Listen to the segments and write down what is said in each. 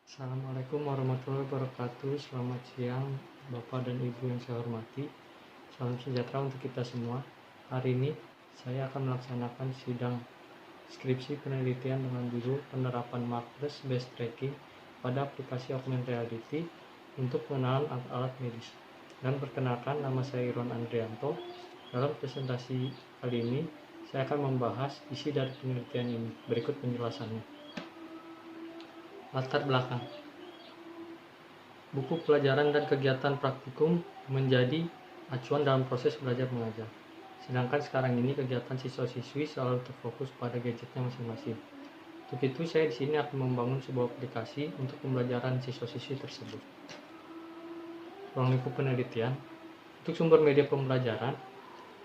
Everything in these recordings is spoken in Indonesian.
Assalamualaikum warahmatullahi wabarakatuh. Selamat siang Bapak dan Ibu yang saya hormati. Salam sejahtera untuk kita semua. Hari ini saya akan melaksanakan sidang skripsi penelitian dengan judul penerapan markerless based tracking pada aplikasi augmented reality untuk pengenalan alat-alat medis. Dan perkenalkan, nama saya Iron Andrianto. Dalam presentasi kali ini saya akan membahas isi dari penelitian ini. Berikut penjelasannya. Latar belakang. Buku pelajaran dan kegiatan praktikum menjadi acuan dalam proses belajar mengajar. Sedangkan sekarang ini kegiatan siswa-siswi selalu terfokus pada gadgetnya masing-masing. Untuk itu saya di sini akan membangun sebuah aplikasi untuk pembelajaran siswa-siswi tersebut. Ruang lingkup penelitian. Untuk sumber media pembelajaran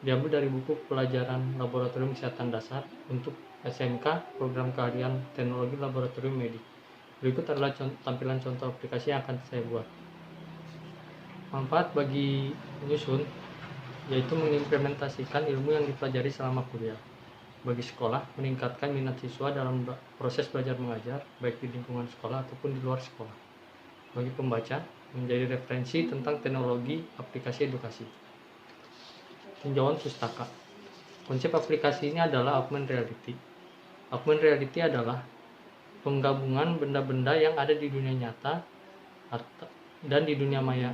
diambil dari buku pelajaran Laboratorium Kesehatan Dasar untuk SMK Program Keahlian Teknologi Laboratorium Medik. Berikut adalah tampilan contoh aplikasi yang akan saya buat. Manfaat bagi penyusun yaitu mengimplementasikan ilmu yang dipelajari selama kuliah. Bagi sekolah, meningkatkan minat siswa dalam proses belajar mengajar, baik di lingkungan sekolah ataupun di luar sekolah. Bagi pembaca, menjadi referensi tentang teknologi aplikasi edukasi. Tinjauan pustaka. Konsep aplikasi ini adalah augmented reality. Augmented reality adalah penggabungan benda-benda yang ada di dunia nyata dan di dunia maya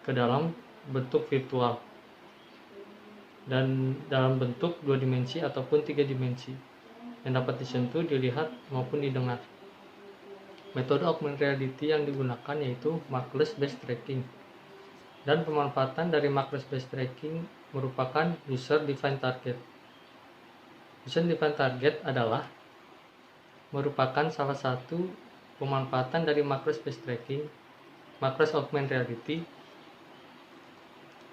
ke dalam bentuk virtual dan dalam bentuk 2 dimensi ataupun 3 dimensi yang dapat disentuh, dilihat maupun didengar. Metode augmented reality yang digunakan yaitu markerless based tracking, dan pemanfaatan dari markerless based tracking merupakan user defined target. User defined target adalah merupakan salah satu pemanfaatan dari markerless based tracking, markerless augmented reality,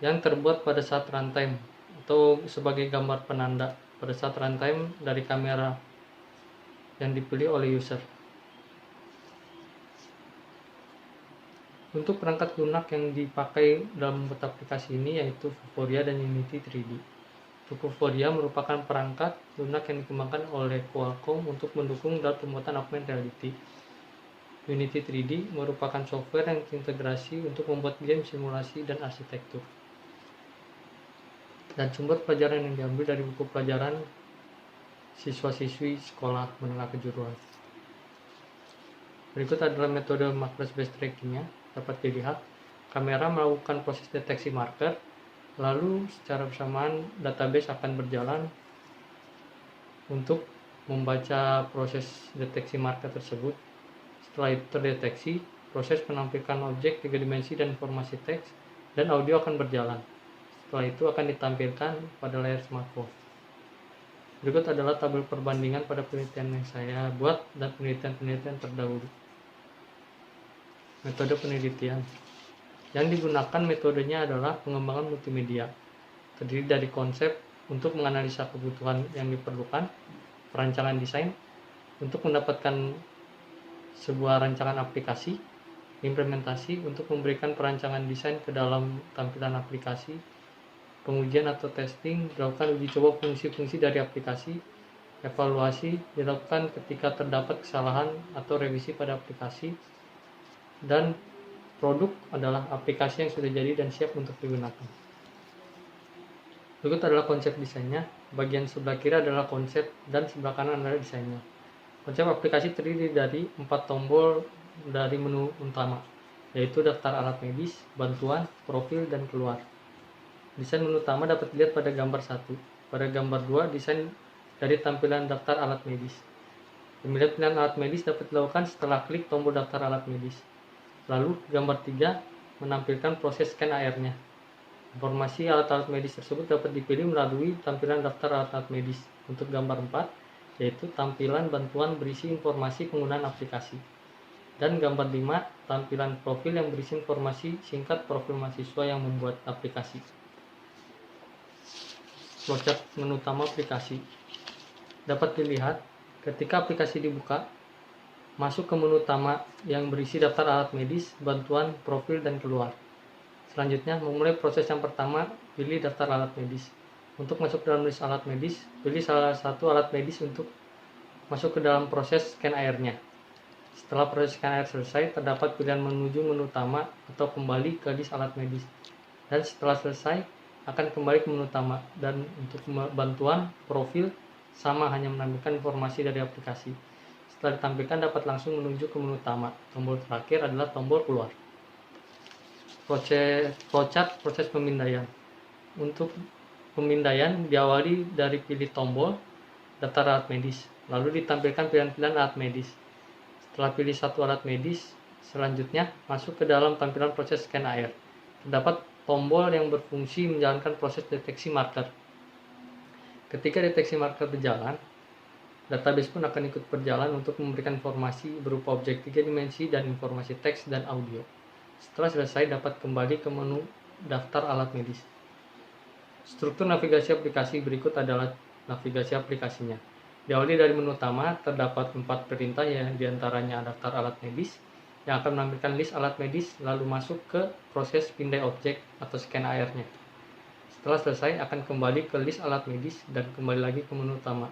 yang terbuat pada saat runtime atau sebagai gambar penanda pada saat runtime dari kamera yang dipilih oleh user. Untuk perangkat lunak yang dipakai dalam membuat aplikasi ini yaitu Vuforia dan Unity 3D. Vuforia merupakan perangkat lunak yang dikembangkan oleh Qualcomm untuk mendukung dalam pembuatan augmented reality. Unity 3D merupakan software yang terintegrasi untuk membuat game, simulasi, dan arsitektur. Dan sumber pelajaran yang diambil dari buku pelajaran siswa-siswi sekolah menengah kejuruan. Berikut adalah metode markerless based tracking-nya. Dapat dilihat, kamera melakukan proses deteksi marker, lalu secara bersamaan database akan berjalan untuk membaca proses deteksi marker tersebut. Setelah itu terdeteksi, proses menampilkan objek 3 dimensi dan informasi teks dan audio akan berjalan. Setelah itu akan ditampilkan pada layar smartphone. Berikut adalah tabel perbandingan pada penelitian yang saya buat dan penelitian-penelitian terdahulu. Metode penelitian yang digunakan, metodenya adalah pengembangan multimedia, terdiri dari konsep untuk menganalisa kebutuhan yang diperlukan, perancangan desain untuk mendapatkan sebuah rancangan aplikasi, implementasi untuk memberikan perancangan desain ke dalam tampilan aplikasi, pengujian atau testing, dilakukan uji coba fungsi-fungsi dari aplikasi, evaluasi dilakukan ketika terdapat kesalahan atau revisi pada aplikasi, dan produk adalah aplikasi yang sudah jadi dan siap untuk digunakan. Berikut adalah konsep desainnya. Bagian sebelah kiri adalah konsep dan sebelah kanan adalah desainnya. Konsep aplikasi terdiri dari 4 tombol dari menu utama, yaitu daftar alat medis, bantuan, profil, dan keluar. Desain menu utama dapat dilihat pada gambar 1. Pada gambar 2, desain dari tampilan daftar alat medis. Pemilihan alat medis dapat dilakukan setelah klik tombol daftar alat medis. Lalu gambar 3 menampilkan proses scan AR-nya. Informasi alat-alat medis tersebut dapat dipilih melalui tampilan daftar alat-alat medis. Untuk gambar 4, yaitu tampilan bantuan berisi informasi penggunaan aplikasi. Dan gambar 5, tampilan profil yang berisi informasi singkat profil mahasiswa yang membuat aplikasi. Flowchart menu utama aplikasi. Dapat dilihat ketika aplikasi dibuka, masuk ke menu utama yang berisi daftar alat medis, bantuan, profil, dan keluar. Selanjutnya, memulai proses yang pertama, pilih daftar alat medis. Untuk masuk ke dalam list alat medis, pilih salah satu alat medis untuk masuk ke dalam proses scan AR-nya. Setelah proses scan air selesai, terdapat pilihan menuju menu utama atau kembali ke list alat medis. Dan setelah selesai, akan kembali ke menu utama. Dan untuk bantuan profil, sama hanya menampilkan informasi dari aplikasi. Setelah ditampilkan, dapat langsung menuju ke menu utama. Tombol terakhir adalah tombol keluar. Flowchart proses pemindaian. Untuk pemindaian diawali dari pilih tombol daftar alat medis, lalu ditampilkan pilihan-pilihan alat medis. Setelah pilih satu alat medis, selanjutnya masuk ke dalam tampilan proses scan AR. Terdapat tombol yang berfungsi menjalankan proses deteksi marker. Ketika deteksi marker berjalan, database pun akan ikut berjalan untuk memberikan informasi berupa objek 3 dimensi dan informasi teks dan audio. Setelah selesai, dapat kembali ke menu daftar alat medis. Struktur navigasi aplikasi berikut adalah navigasi aplikasinya. Diawali dari menu utama, terdapat 4 perintah yang diantaranya daftar alat medis, yang akan menampilkan list alat medis, lalu masuk ke proses pindai objek atau scan AR-nya. Setelah selesai, akan kembali ke list alat medis dan kembali lagi ke menu utama.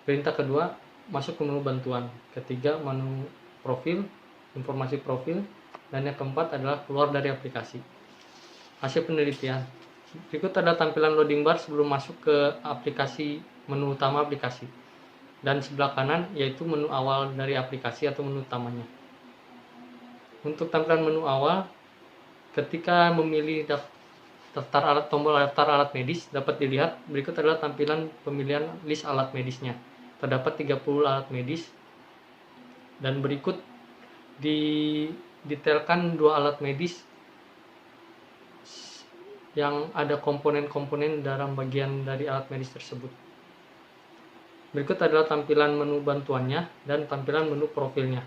Perintah kedua, masuk ke menu bantuan. Ketiga, menu profil, informasi profil, dan yang keempat adalah keluar dari aplikasi. Hasil penelitian. Berikut adalah tampilan loading bar sebelum masuk ke aplikasi menu utama aplikasi. Dan sebelah kanan yaitu menu awal dari aplikasi atau menu utamanya. Untuk tampilan menu awal, ketika memilih tombol daftar alat medis, dapat dilihat berikut adalah tampilan pemilihan list alat medisnya. Terdapat 30 alat medis dan berikut didetailkan 2 alat medis yang ada komponen-komponen dalam bagian dari alat medis tersebut. Berikut adalah tampilan menu bantuannya dan tampilan menu profilnya.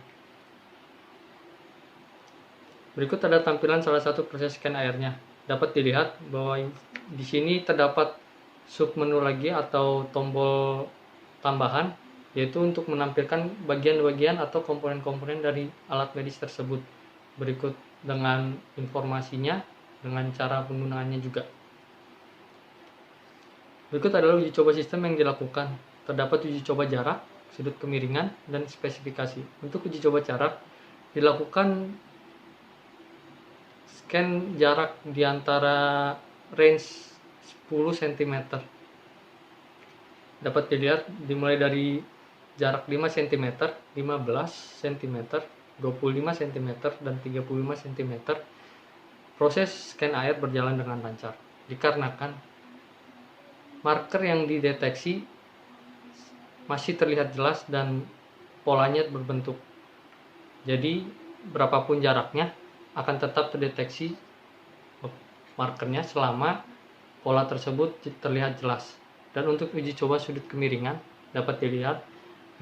Berikut adalah tampilan salah satu proses scan AR-nya. Dapat dilihat bahwa di sini terdapat submenu lagi atau tombol tambahan, yaitu untuk menampilkan bagian-bagian atau komponen-komponen dari alat medis tersebut. Berikut dengan informasinya, dengan cara penggunaannya juga. Berikut adalah uji coba sistem yang dilakukan. Terdapat uji coba jarak, sudut kemiringan, dan spesifikasi. Untuk uji coba jarak, dilakukan scan jarak di antara range 10 cm. Dapat dilihat dimulai dari jarak 5 cm, 15 cm, 25 cm, dan 35 cm. Proses scan AR berjalan dengan lancar, dikarenakan marker yang dideteksi masih terlihat jelas dan polanya berbentuk. Jadi, berapapun jaraknya akan tetap terdeteksi markernya selama pola tersebut terlihat jelas. Dan untuk uji coba sudut kemiringan, dapat dilihat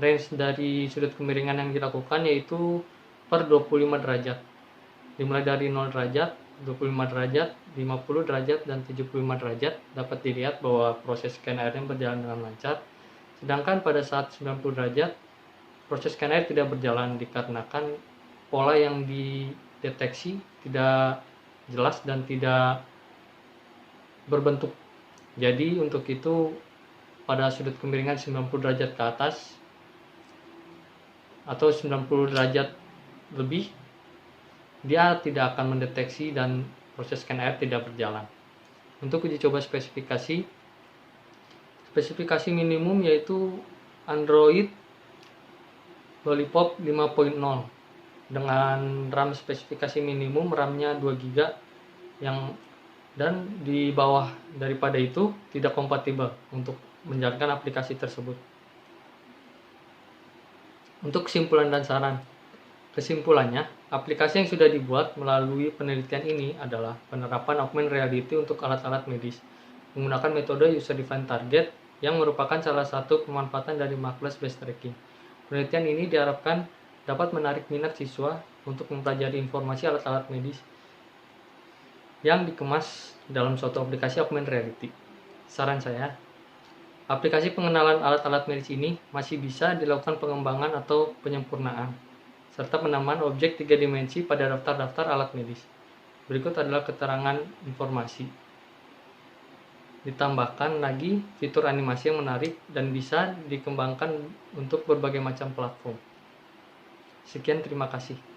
range dari sudut kemiringan yang dilakukan yaitu per 25 derajat. Dimulai dari 0 derajat, 25 derajat, 50 derajat, dan 75 derajat. Dapat dilihat bahwa proses scan AR berjalan dengan lancar. Sedangkan pada saat 90 derajat, proses scan AR tidak berjalan dikarenakan pola yang dideteksi tidak jelas dan tidak berbentuk. Jadi untuk itu pada sudut kemiringan 90 derajat ke atas atau 90 derajat lebih, dia tidak akan mendeteksi dan proses scan AR tidak berjalan. Untuk uji coba spesifikasi minimum yaitu Android Lollipop 5.0 dengan RAM spesifikasi minimum, RAM-nya 2 GB dan di bawah daripada itu tidak kompatibel untuk menjalankan aplikasi tersebut. Untuk kesimpulan dan saran. Kesimpulannya, aplikasi yang sudah dibuat melalui penelitian ini adalah penerapan augmented reality untuk alat-alat medis menggunakan metode user defined target yang merupakan salah satu pemanfaatan dari markerless based tracking. Penelitian ini diharapkan dapat menarik minat siswa untuk mempelajari informasi alat-alat medis yang dikemas dalam suatu aplikasi augmented reality. Saran saya, aplikasi pengenalan alat-alat medis ini masih bisa dilakukan pengembangan atau penyempurnaan, serta penambahan objek 3 dimensi pada daftar-daftar alat medis. Berikut adalah keterangan informasi. Ditambahkan lagi fitur animasi yang menarik dan bisa dikembangkan untuk berbagai macam platform. Sekian, terima kasih.